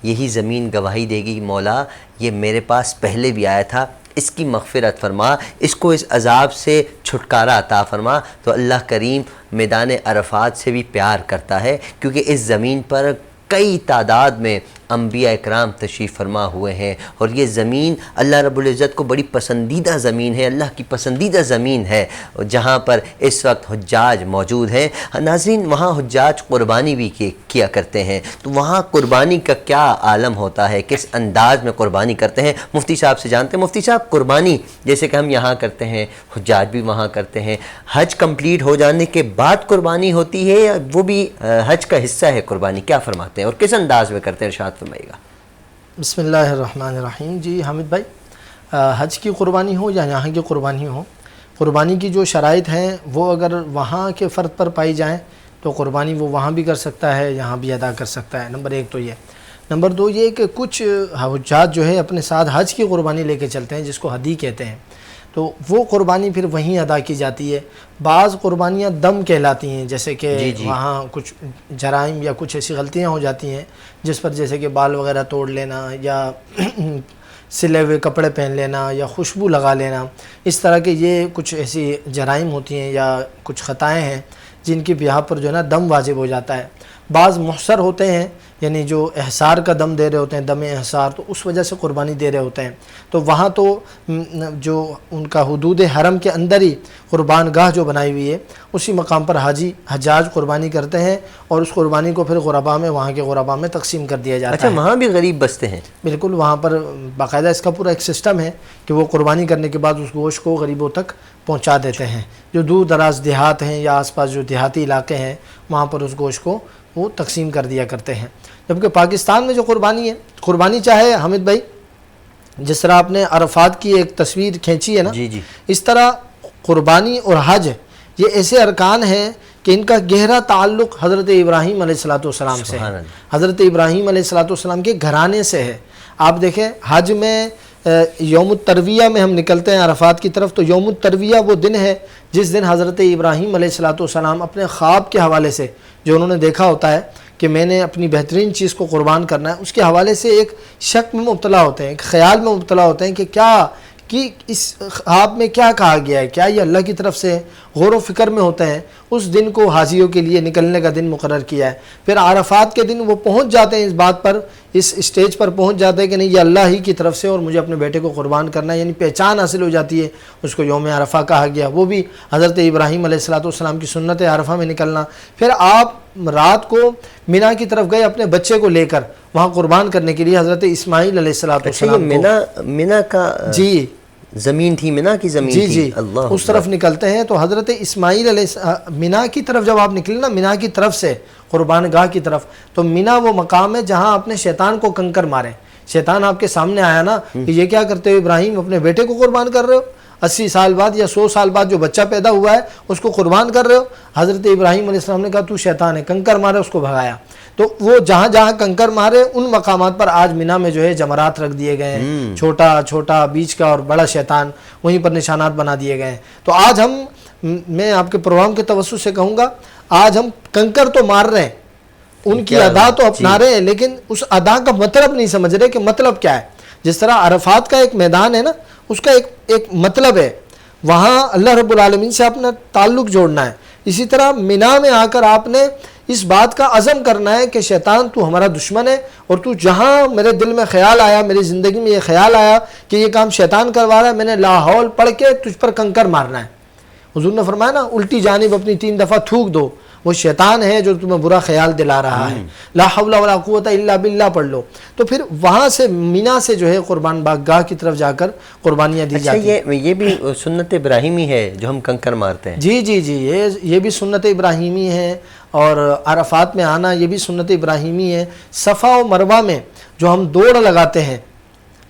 یہی زمین گواہی دے گی مولا یہ میرے پاس پہلے بھی آیا تھا, اس کی مغفرت فرما, اس کو اس عذاب سے چھٹکارا عطا فرما. تو اللہ کریم میدان عرفات سے بھی پیار کرتا ہے کیونکہ اس زمین پر کئی تعداد میں انبیاء اکرام تشریف فرما ہوئے ہیں اور یہ زمین اللہ رب العزت کو بڑی پسندیدہ زمین ہے, اللہ کی پسندیدہ زمین ہے جہاں پر اس وقت حجاج موجود ہیں. ناظرین وہاں حجاج قربانی بھی کیا کرتے ہیں, تو وہاں قربانی کا کیا عالم ہوتا ہے, کس انداز میں قربانی کرتے ہیں, مفتی صاحب سے جانتے ہیں. مفتی صاحب قربانی جیسے کہ ہم یہاں کرتے ہیں حجاج بھی وہاں کرتے ہیں, حج کمپلیٹ ہو جانے کے بعد قربانی ہوتی ہے یا وہ بھی حج کا حصہ ہے قربانی, کیا فرماتے ہیں اور کس انداز میں کرتے ہیں, ارشاد فرمائیے گا.
بسم اللہ الرحمن الرحیم. جی حامد بھائی, حج کی قربانی ہو یا یہاں کی قربانی ہو, قربانی کی جو شرائط ہیں وہ اگر وہاں کے فرد پر پائی جائیں تو قربانی وہ وہاں بھی کر سکتا ہے, یہاں بھی ادا کر سکتا ہے. نمبر ایک تو یہ. نمبر دو یہ کہ کچھ حجاج جو ہے اپنے ساتھ حج کی قربانی لے کے چلتے ہیں جس کو ہدی کہتے ہیں, تو وہ قربانی پھر وہیں ادا کی جاتی ہے. بعض قربانیاں دم کہلاتی ہیں جیسے کہ وہاں کچھ جرائم یا کچھ ایسی غلطیاں ہو جاتی ہیں جس پر جیسے کہ بال وغیرہ توڑ لینا یا سلے ہوئے کپڑے پہن لینا یا خوشبو لگا لینا, اس طرح کے یہ کچھ ایسی جرائم ہوتی ہیں یا کچھ خطائیں ہیں جن کی بنا پر جو ہے نا دم واجب ہو جاتا ہے. بعض محصر ہوتے ہیں یعنی جو احصار کا دم دے رہے ہوتے ہیں, دم احصار, تو اس وجہ سے قربانی دے رہے ہوتے ہیں. تو وہاں تو جو ان کا حدود حرم کے اندر ہی قربان گاہ جو بنائی ہوئی ہے اسی مقام پر حجاج قربانی کرتے ہیں اور اس قربانی کو پھر غربا میں, وہاں کے غربا میں تقسیم کر دیا جاتا ہے.
اچھا, وہاں بھی غریب بستے ہیں؟
بالکل, وہاں پر باقاعدہ اس کا پورا ایک سسٹم ہے کہ وہ قربانی کرنے کے بعد اس گوشت کو غریبوں تک پہنچا دیتے ہیں. جو دور دراز دیہات ہیں یا آس پاس جو دیہاتی علاقے ہیں وہاں پر اس گوشت کو وہ تقسیم کر دیا کرتے ہیں. جبکہ پاکستان میں جو قربانی ہے, قربانی چاہے حامد بھائی جس طرح آپ نے عرفات کی ایک تصویر کھینچی ہے نا, اس طرح قربانی اور حج یہ ایسے ارکان ہیں کہ ان کا گہرا تعلق حضرت ابراہیم علیہ السلام سے ہے، حضرت ابراہیم علیہ السلام کے گھرانے سے ہے۔ آپ دیکھیں حج میں یوم الترویہ میں ہم نکلتے ہیں عرفات کی طرف، تو یوم الترویہ وہ دن ہے جس دن حضرت ابراہیم علیہ السلام اپنے خواب کے حوالے سے جو انہوں نے دیکھا ہوتا ہے کہ میں نے اپنی بہترین چیز کو قربان کرنا ہے، اس کے حوالے سے ایک شک میں مبتلا ہوتے ہیں، ایک خیال میں مبتلا ہوتے ہیں کہ کیا کہ اس خواب میں کیا کہا گیا ہے، کیا یہ اللہ کی طرف سے؟ غور و فکر میں ہوتے ہیں۔ اس دن کو حاجیوں کے لیے نکلنے کا دن مقرر کیا ہے۔ پھر عرفات کے دن وہ پہنچ جاتے ہیں اس بات پر، اس اسٹیج پر پہنچ جاتے ہیں کہ نہیں یہ اللہ ہی کی طرف سے اور مجھے اپنے بیٹے کو قربان کرنا ہے، یعنی پہچان حاصل ہو جاتی ہے، اس کو یوم عرفہ کہا گیا۔ وہ بھی حضرت ابراہیم علیہ السلام کی سنت عرفہ میں نکلنا۔ پھر آپ رات کو مینا کی طرف گئے اپنے بچے کو لے کر وہاں قربان کرنے کے لیے، حضرت اسماعیل علیہ السلام
مینا کا
جی
زمین تھی، مینا کی زمین تھی،
جی
اللہ
اس طرف نکلتے ہیں۔ تو حضرت اسماعیل علیہ مینا کی طرف جب آپ نکلے نا، مینا کی طرف سے قربان گاہ کی طرف، تو مینا وہ مقام ہے جہاں اپنے شیطان کو کنکر مارے۔ شیطان آپ کے سامنے آیا نا کہ یہ کیا کرتے ہو ابراہیم، اپنے بیٹے کو قربان کر رہے ہو، 80 سال بعد یا 100 سال بعد جو بچہ پیدا ہوا ہے اس کو قربان کر رہے ہو۔ حضرت ابراہیم علیہ السلام نے کہا تو شیطان ہے، کنکر مارے، اس کو بھگایا۔ تو وہ جہاں جہاں کنکر مارے ان مقامات پر آج مینا میں جو ہے جمرات رکھ دیے گئے ہیں، چھوٹا بیچ کا اور بڑا شیطان، وہیں پر نشانات بنا دیے گئے ہیں۔ تو آج میں آپ کے پروگرام کے توسط سے کہوں گا، آج ہم کنکر تو مار رہے ہیں، ان کی ادا تو اپنا رہے ہیں، لیکن اس ادا کا مطلب نہیں سمجھ رہے کہ مطلب کیا ہے۔ جس طرح عرفات کا ایک میدان ہے نا، اس کا ایک مطلب ہے، وہاں اللہ رب العالمین سے اپنا تعلق جوڑنا ہے۔ اسی طرح مینا میں آ کر آپ نے اس بات کا عزم کرنا ہے کہ شیطان تو ہمارا دشمن ہے، اور تو جہاں میرے دل میں خیال آیا، میری زندگی میں یہ خیال آیا کہ یہ کام شیطان کروا رہا ہے، میں نے لا حول پڑھ کے تجھ پر کنکر مارنا ہے۔ حضور نے فرمایا نا الٹی جانب اپنی 3 دفعہ تھوک دو، وہ شیطان ہے جو تمہیں برا خیال دلا رہا ہے، لا حول ولا قوت الا باللہ پڑھ لو۔ تو پھر وہاں سے مینا سے جو ہے قربان باغ گاہ کی طرف جا کر قربانیاں دی جاتی ہیں۔
یہ بھی سنت ابراہیمی ہے جو ہم کنکر مارتے ہیں؟
جی جی جی، یہ بھی سنت ابراہیمی ہے، اور عرفات میں آنا یہ بھی سنت ابراہیمی ہے۔ صفا و مروہ میں جو ہم دوڑ لگاتے ہیں،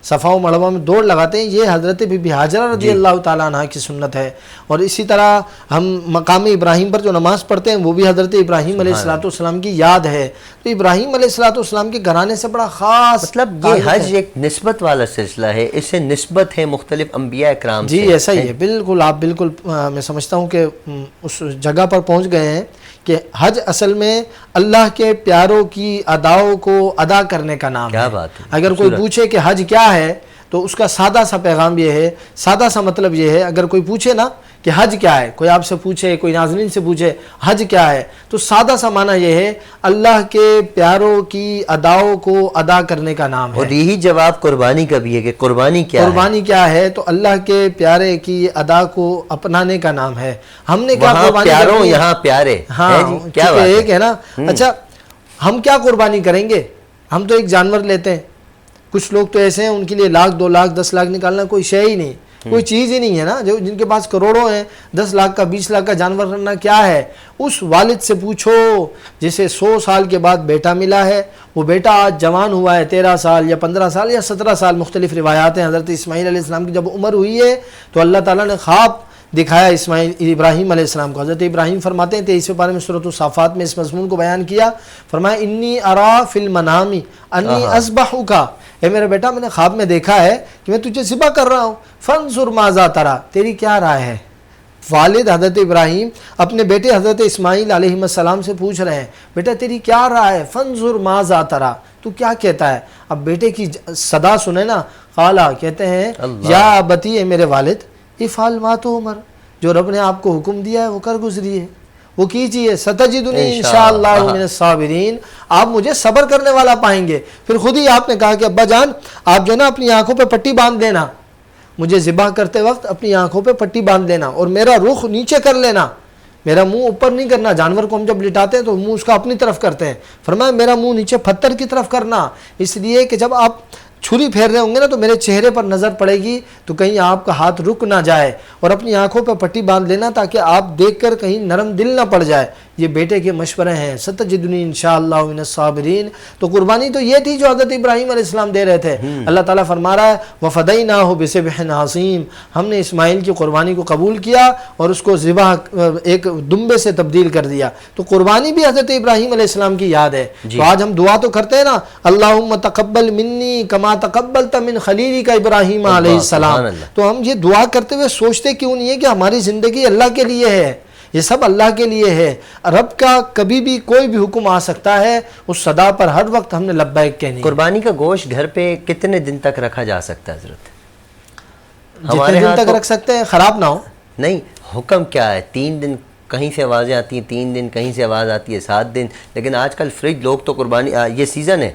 صفا و مروہ میں دوڑ لگاتے ہیں، یہ حضرت بی بی حاجرہ رضی اللہ تعالیٰ عنہ کی سنت ہے۔ اور اسی طرح ہم مقام ابراہیم پر جو نماز پڑھتے ہیں وہ بھی حضرت ابراہیم علیہ السلام کی یاد ہے۔ تو ابراہیم علیہ السلام کے گھرانے سے بڑا خاص
مطلب یہ حج ایک نسبت والا سلسلہ ہے، اس سے نسبت ہے مختلف انبیاء اکرام سے۔
جی ایسا ہی ہے، بالکل آپ بالکل میں سمجھتا ہوں کہ اس جگہ پر پہنچ گئے ہیں کہ حج اصل میں اللہ کے پیاروں کی اداؤں کو ادا کرنے کا نام ہے۔
کیا بات ہے!
اگر کوئی پوچھے کہ حج کیا ہے تو اس کا سادہ سا پیغام یہ ہے، سادہ سا مطلب یہ ہے، اگر کوئی پوچھے نا کہ حج کیا ہے، کوئی آپ سے پوچھے، کوئی ناظرین سے پوچھے حج کیا ہے، تو سادہ سا معنی یہ ہے اللہ کے پیاروں کی اداؤں کو ادا کرنے کا نام ہے۔
اور یہی جواب قربانی کا بھی ہے کہ قربانی کیا ہے؟
قربانی کیا ہے؟ تو اللہ کے پیارے کی ادا کو اپنانے کا نام ہے۔ ہم نے کیا قربانی
پیاروں یہاں پیارے،
ہاں
کیا بات
ایک ہے نا۔ اچھا ہم کیا قربانی کریں گے؟ ہم تو ایک جانور لیتے ہیں، کچھ لوگ تو ایسے ہیں ان کے لیے 1 لاکھ 2 لاکھ 10 لاکھ نکالنا کوئی شے ہی نہیں، کوئی چیز ہی نہیں ہے نا۔ جو جن کے پاس کروڑوں ہیں، 10 لاکھ کا 20 لاکھ کا جانور کرنا کیا ہے؟ اس والد سے پوچھو جسے 100 سال کے بعد بیٹا ملا ہے، وہ بیٹا آج جوان ہوا ہے، 13 سال یا 15 سال یا 17 سال، مختلف روایات ہیں۔ حضرت اسماعیل علیہ السلام کی جب عمر ہوئی ہے تو اللہ تعالیٰ نے خواب دکھایا ابراہیم علیہ السلام کو۔ حضرت ابراہیم فرماتے ہیں 23ویں پارے میں سورۃ الصافات میں اس مضمون کو بیان کیا، فرمایا انی ارا فی المنام انی اذبحک، اے میرا بیٹا میں نے خواب میں دیکھا ہے کہ میں تجھے ذبح کر رہا ہوں، فانظر ماذا تری، تیری کیا رائے ہے؟ والد حضرت ابراہیم اپنے بیٹے حضرت اسماعیل علیہ السلام سے پوچھ رہے ہیں بیٹا تیری کیا رائے ہے؟ فانظر ماذا تری، تو کیا کہتا ہے؟ اب بیٹے کی صدا سنے نا، قالا کہتے ہیں یا ابتی، اے میرے والد، افعل ما تؤمر، جو رب نے آپ کو حکم دیا ہے وہ کر گزریے، وہ کیجئے، ستجدنی انشاءاللہ من الصابرین، آپ مجھے صبر کرنے والا پائیں گے۔ پھر خود ہی آپ نے کہا کہ ابا جان آپ جو نا اپنی آنکھوں پہ پٹی باندھ لینا، مجھے ذبح کرتے وقت اپنی آنکھوں پہ پٹی باندھ لینا اور میرا رخ نیچے کر لینا، میرا منہ اوپر نہیں کرنا۔ جانور کو ہم جب لٹاتے ہیں تو منہ اس کا اپنی طرف کرتے ہیں، فرمایا میرا منہ نیچے پتھر کی طرف کرنا، اس لیے کہ جب آپ چھری پھیر رہے ہوں گے نا تو میرے چہرے پر نظر پڑے گی تو کہیں آپ کا ہاتھ رک نہ جائے، اور اپنی آنکھوں پہ پٹی باندھ لینا تاکہ آپ دیکھ کر کہیں نرم دل نہ پڑ جائے۔ یہ بیٹے کے مشورے ہیں، ستجدنی انشاءاللہ من الصابرین. تو قربانی تو یہ تھی جو حضرت ابراہیم علیہ السلام دے رہے تھے. اللہ تعالیٰ فرما رہا ہے وَفَدَيْنَاهُ بِذِبْحٍ عَظِيمٍ، ہم نے اسماعیل کی قربانی کو قبول کیا اور اس کو ذبح ایک دمبے سے تبدیل کر دیا. تو قربانی بھی حضرت ابراہیم علیہ السلام کی یاد ہے. تو آج ہم دعا تو کرتے ہیں نا، اللہم تقبل منی کما تقبلت من خلیلک ابراہیم علیہ السلام. تو ہم یہ دعا کرتے ہوئے سوچتے کیوں نہیں ہے کہ ہماری زندگی اللہ کے لیے ہے، یہ سب اللہ کے لیے ہے. رب کا کبھی بھی کوئی بھی حکم آ سکتا ہے، اس صدا پر ہر وقت ہم نے لبیک کہنی.
قربانی کا گوشت گھر پہ کتنے دن تک رکھا جا سکتا ہے حضرت؟
جتنے دن تک رکھ سکتے ہیں، خراب نہ ہو.
نہیں، حکم کیا ہے؟ 3 دن کہیں سے آوازیں آتی ہیں، 3 دن کہیں سے آواز آتی ہے، 7 دن. لیکن آج کل فریج، لوگ تو قربانی، یہ سیزن ہے،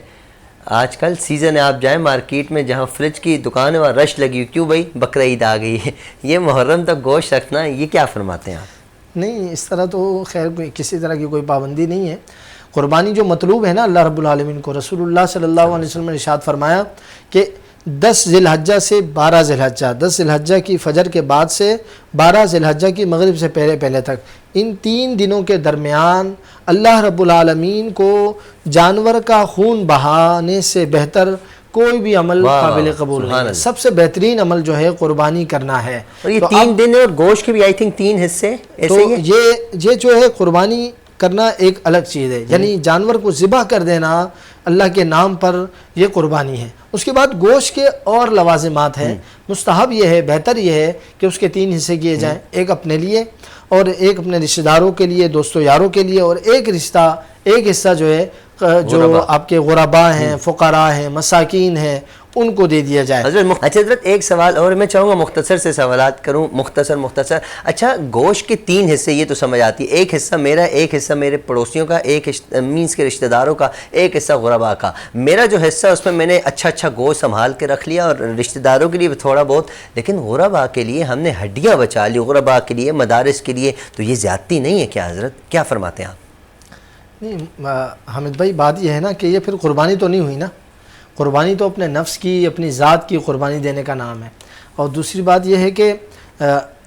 آج کل سیزن ہے، آپ جائیں مارکیٹ میں جہاں فریج کی دکان ہے وہاں رش لگی ہوئی. کیوں بھائی؟ بقرعید آ گئی ہے. یہ محرم تک گوشت رکھنا، یہ کیا فرماتے ہیں آپ؟
نہیں، اس طرح تو خیر کسی طرح کی کوئی پابندی نہیں ہے. قربانی جو مطلوب ہے نا اللہ رب العالمین کو، رسول اللہ صلی اللہ علیہ وسلم نے ارشاد فرمایا کہ 10 ذی الحجہ سے 12 ذی الحجہ، 10 ذی الحجہ کی فجر کے بعد سے 12 ذی الحجہ کی مغرب سے پہلے تک، ان 3 دنوں کے درمیان اللہ رب العالمین کو جانور کا خون بہانے سے بہتر کوئی بھی عمل قابل قبول نہیں ہے. سب سے بہترین عمل جو ہے قربانی کرنا ہے.
اور یہ 3 دن ہے، اور گوشت کے بھی آئی تھنک 3 حصے
تو یہ جو ہے قربانی کرنا ایک الگ چیز ہے، یعنی جانور کو ذبح کر دینا اللہ کے نام پر، یہ قربانی ہے. اس کے بعد گوشت کے اور لوازمات ہیں. مستحب یہ ہے، بہتر یہ ہے کہ اس کے 3 حصے کیے جائیں، ایک اپنے لیے اور ایک اپنے رشتہ داروں کے لیے، دوستوں یاروں کے لیے، اور ایک حصہ جو ہے جو آپ کے غرباء ہیں، فقراء ہیں، مساکین ہیں، ان کو دے دیا جائے.
اچھا حضرت ایک سوال اور میں چاہوں گا مختصر سے سوالات کروں، مختصر. اچھا گوشت کے 3 حصے یہ تو سمجھ آتی ہے، ایک حصہ میرا، ایک حصہ میرے پڑوسیوں کا، ایک مینس کے رشتہ داروں کا، ایک حصہ غرباء کا. میرا جو حصہ اس میں نے اچھا گوشت سنبھال کے رکھ لیا اور رشتہ داروں کے لیے بھی تھوڑا بہت، لیکن غرباء کے لیے ہم نے ہڈیاں بچا لی، غرباء کے لیے، مدارس کے لیے. تو یہ زیادتی نہیں ہے کیا حضرت؟ کیا فرماتے ہیں آپ؟
نہیں حامد بھائی، بات یہ ہے نا کہ یہ پھر قربانی تو نہیں ہوئی نا. قربانی تو اپنے نفس کی، اپنی ذات کی قربانی دینے کا نام ہے. اور دوسری بات یہ ہے کہ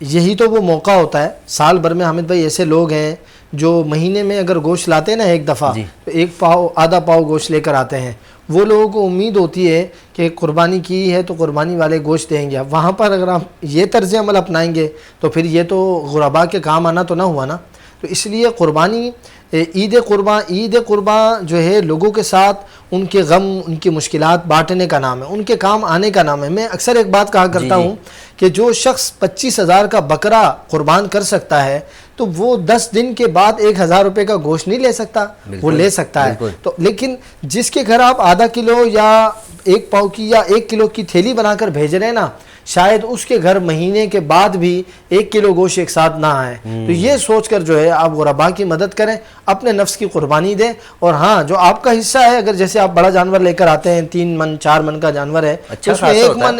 یہی تو وہ موقع ہوتا ہے سال بھر میں. حامد بھائی ایسے لوگ ہیں جو مہینے میں اگر گوشت لاتے ہیں نا ایک دفعہ، تو 1 پاؤ آدھا پاؤ گوشت لے کر آتے ہیں. وہ لوگوں کو امید ہوتی ہے کہ قربانی کی ہے تو قربانی والے گوشت دیں گے. وہاں پر اگر آپ یہ طرز عمل اپنائیں گے تو پھر یہ تو غرباء کے کام آنا تو نہ ہوا نا. تو اس لیے قربانی، عید قرباں جو ہے لوگوں کے ساتھ ان کے غم، ان کی مشکلات بانٹنے کا نام ہے، ان کے کام آنے کا نام ہے. میں اکثر ایک بات کہا کرتا ہوں کہ جو شخص 25,000 کا بکرا قربان کر سکتا ہے تو وہ 10 دن کے بعد 1,000 روپے کا گوشت نہیں لے سکتا، وہ لے سکتا ہے. تو لیکن جس کے گھر آپ آدھا کلو یا 1 پاؤ کی یا 1 کلو کی تھیلی بنا کر بھیج رہے ہیں نا، شاید اس کے گھر مہینے کے بعد بھی 1 کلو گوشت ایک ساتھ نہ آئے. تو یہ سوچ کر جو ہے آپ غرباء کی مدد کریں، اپنے نفس کی قربانی دیں. اور ہاں جو آپ کا حصہ ہے، اگر جیسے آپ بڑا جانور لے کر آتے ہیں، 3 من 4 من کا جانور ہے، تو اس میں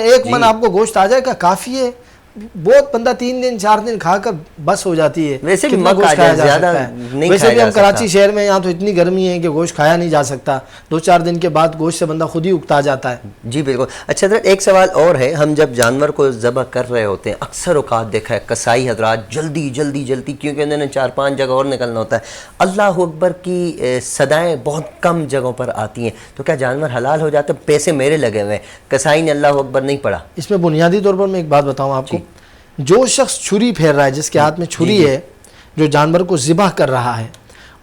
1 من آپ کو گوشت آ جائے گا، کافی ہے. بہت بندہ 3 دن 4 دن کھا کر بس ہو جاتی ہے.
ویسے بھی گوشت کھایا جا سکتا ہے.
ویسے بھی ہم کراچی شہر میں یہاں تو اتنی گرمی ہے کہ گوشت کھایا نہیں جا سکتا. 2-4 دن کے بعد گوشت سے بندہ خود ہی اکتا جاتا ہے.
جی بالکل. اچھا حضرت ایک سوال اور ہے، ہم جب جانور کو ذبح کر رہے ہوتے ہیں اکثر اوقات دیکھا ہے کسائی حضرات جلدی کیونکہ انہوں نے 4-5 جگہ اور نکلنا ہوتا ہے، اللہ اکبر کی صدائیں بہت کم جگہوں پر آتی ہیں، تو کیا جانور حلال ہو جاتا ہے؟ پیسے میرے لگے ہوئے ہیں، کسائی نے اللہ اکبر نہیں پڑھا.
اس میں بنیادی طور پر میں ایک بات بتاؤں آپ کو، جو شخص چھری پھیر رہا ہے، جس کے ہاتھ میں چھری ہے، جو جانور کو ذبح کر رہا ہے،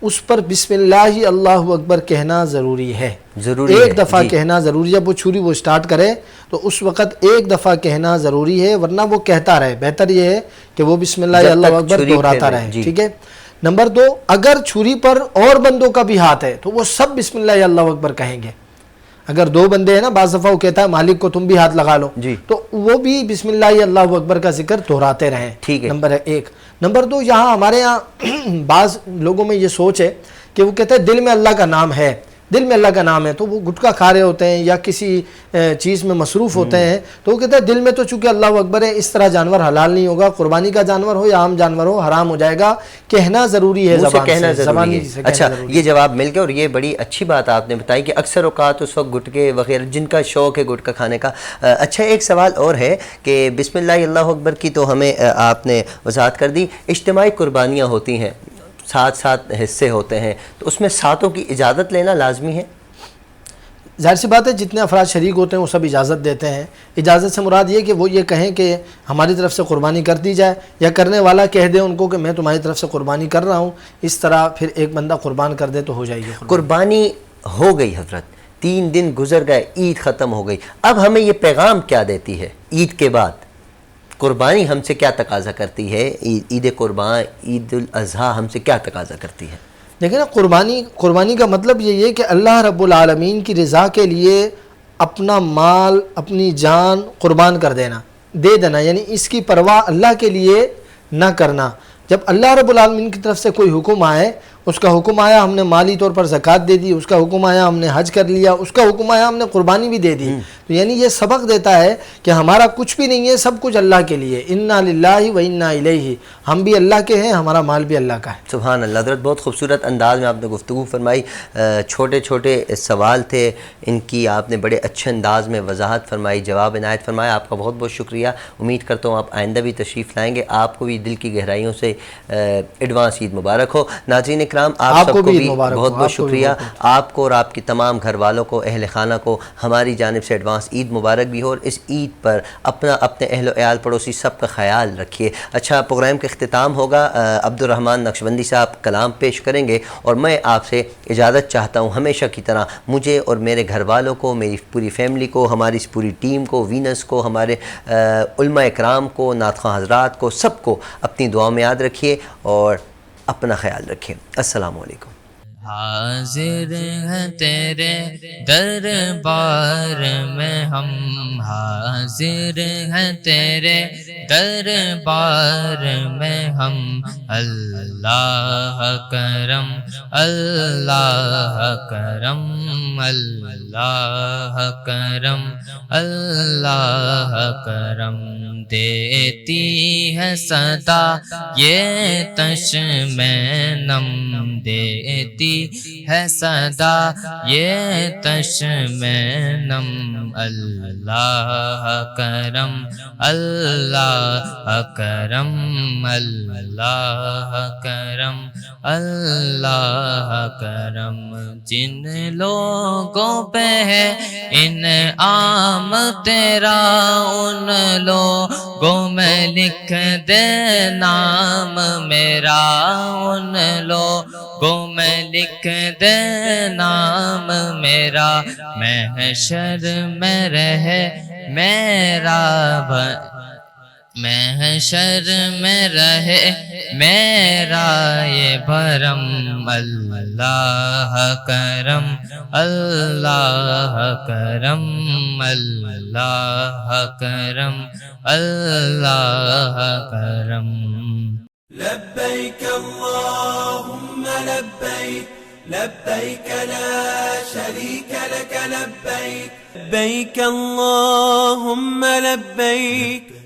اس پر بسم اللہ اللہ اکبر کہنا ضروری ہے. ایک دفعہ کہنا ضروری ہے. جب وہ چھری وہ سٹارٹ کرے تو اس وقت ایک دفعہ کہنا ضروری ہے، ورنہ وہ کہتا رہے. بہتر یہ ہے کہ وہ بسم اللہ اللہ اکبر دہراتا رہے. ٹھیک ہے. نمبر 2، اگر چھری پر اور بندوں کا بھی ہاتھ ہے تو وہ سب بسم اللہ اللہ اکبر کہیں گے. اگر 2 بندے ہیں نا، بعض دفعہ وہ کہتا ہے مالک کو تم بھی ہاتھ لگا لو، تو وہ بھی بسم اللہ اللہ اکبر کا ذکر دہراتے رہیں. نمبر 1. نمبر 2، یہاں ہمارے یہاں بعض لوگوں میں یہ سوچ ہے کہ وہ کہتے ہیں دل میں اللہ کا نام ہے، دل میں اللہ کا نام ہے، تو وہ گٹکا کھا رہے ہوتے ہیں یا کسی چیز میں مصروف ہوتے ہیں، تو وہ کہتے ہیں دل میں تو چونکہ اللہ اکبر ہے، اس طرح جانور حلال نہیں ہوگا، قربانی کا جانور ہو یا عام جانور ہو حرام ہو جائے گا. کہنا ضروری ہے، زبان سے.
اچھا یہ جواب مل گیا، اور یہ بڑی اچھی بات آپ نے بتائی کہ اکثر اوقات اس وقت گٹکے وغیرہ جن کا شوق ہے گٹکا کھانے کا. اچھا ایک سوال اور ہے کہ بسم اللہ اللہ اکبر کی تو ہمیں آپ نے وضاحت کر دی. اجتماعی قربانیاں ہوتی ہیں، سات سات حصے ہوتے ہیں، تو اس میں ساتوں کی اجازت لینا لازمی ہے؟
ظاہر سی بات ہے جتنے افراد شریک ہوتے ہیں وہ سب اجازت دیتے ہیں. اجازت سے مراد یہ کہ وہ یہ کہیں کہ ہماری طرف سے قربانی کر دی جائے، یا کرنے والا کہہ دے ان کو کہ میں تمہاری طرف سے قربانی کر رہا ہوں. اس طرح پھر ایک بندہ قربان کر دے تو ہو جائے گی
قربانی ہو گئی حضرت، 3 دن گزر گئے، عید ختم ہو گئی، اب ہمیں یہ پیغام کیا دیتی ہے؟ عید کے بعد قربانی ہم سے کیا تقاضا کرتی ہے؟ عید قربان، عید الاضحیٰ ہم سے کیا تقاضا کرتی ہے؟
دیکھیں نا، قربانی کا مطلب یہ ہے کہ اللہ رب العالمین کی رضا کے لیے اپنا مال، اپنی جان قربان کر دینا، دے دینا، یعنی اس کی پرواہ اللہ کے لیے نہ کرنا. جب اللہ رب العالمین کی طرف سے کوئی حکم آئے، اس کا حکم آیا ہم نے مالی طور پر زکوٰۃ دے دی، اس کا حکم آیا ہم نے حج کر لیا، اس کا حکم آیا ہم نے قربانی بھی دے دی، تو یعنی یہ سبق دیتا ہے کہ ہمارا کچھ بھی نہیں ہے، سب کچھ اللہ کے لیے. انا للہ و انا الیہ، ہم بھی اللہ کے ہیں، ہمارا مال بھی اللہ کا ہے.
سبحان اللہ. حضرت بہت خوبصورت انداز میں آپ نے گفتگو فرمائی. چھوٹے چھوٹے سوال تھے، ان کی آپ نے بڑے اچھے انداز میں وضاحت فرمائی، جواب عنایت فرمایا. آپ کا بہت بہت شکریہ. امید کرتا ہوں آپ آئندہ بھی تشریف لائیں گے. آپ کو بھی دل کی گہرائیوں سے ایڈوانس عید مبارک ہو. ناظرین اکرام، آپ سب کو بھی بہت بہت شکریہ. آپ کو اور آپ کی تمام گھر والوں کو، اہل خانہ کو ہماری جانب سے ایڈوانس عید مبارک بھی ہو. اور اس عید پر اپنے اہل و عیال پڑوسی سب کا خیال رکھیے. اچھا، پروگرام کا اختتام ہوگا. عبد الرحمن نقشبندی صاحب کلام پیش کریں گے، اور میں آپ سے اجازت چاہتا ہوں ہمیشہ کی طرح مجھے اور میرے گھر والوں کو، میری پوری فیملی کو، ہماری اس پوری ٹیم کو، وینس کو، ہمارے علماء اکرام کو، نعت خواں حضرات کو، سب کو اپنی دعا میں یاد رکھیے اور اپنا خیال رکھیں. السلام علیکم.
حاضر ہیں تیرے دربار میں ہم، حاضر ہیں تیرے دربار میں ہم. اللہ کرم، اللہ کرم، اللہ کرم، اللہ کرم. دیتی ہے صدا یہ چشم نم، دیتی ہے صدا یہ چشم نم. اللہ کرم، اللہ کرم، اللہ کرم، اللہ کرم. جن لوگوں پہ ہے انعام تیرا، ان لوگوں میں لکھ دے نام میرا، ان لوگوں میں لکھ دے نام میرا. محشر میں رہے میرا، محشر میں رہے میرا یہ بھرم. اللہ کرم، اللہ کرم، اللہ کرم، اللہ کرم.
لبيك اللهم لبيك، لبيك لا شريك لك لبيك، لبيك اللهم لبيك